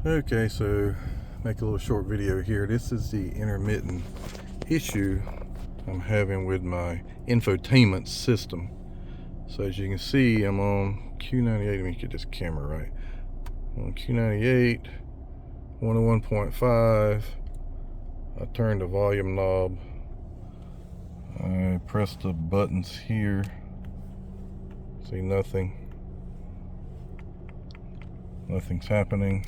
Okay, so make a little short video here. This is the intermittent issue I'm having with my infotainment system. So as you can see, I'm on Q98. Let me get this camera right. I'm on Q98, 101.5. I turned the volume knob. I press the buttons here. See nothing. Nothing's happening.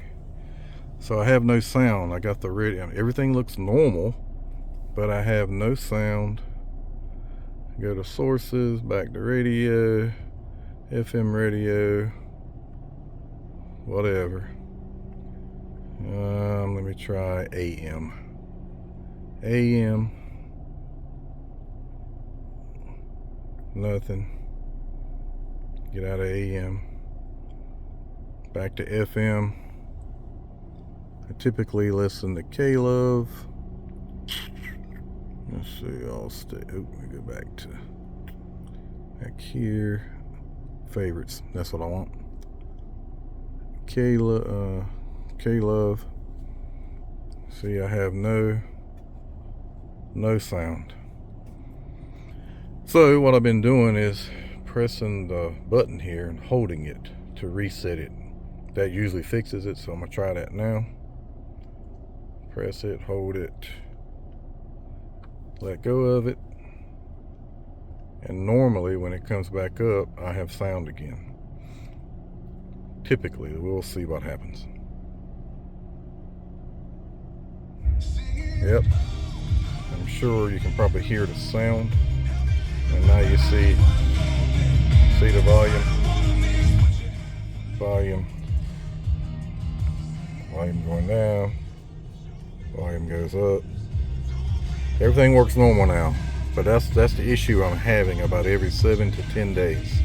So I have no sound. I got the radio. Everything looks normal, but I have no sound. Go to sources, back to radio, FM radio, whatever. Let me try AM. AM. Nothing. Get out of AM. Back to FM. I typically listen to K-Love. Let's see, I'll stay. Oh, let me go back to back here. Favorites. That's what I want. K-Love. See, I have no sound. So what I've been doing is pressing the button here and holding it to reset it. That usually fixes it, so I'm gonna try that now. Press it, hold it, let go of it, and normally when it comes back up, I have sound again. Typically, we'll see what happens. Yep, I'm sure you can probably hear the sound, and now you see the volume going down. Volume goes up. Everything works normal now, but that's the issue I'm having about every 7 to 10 days.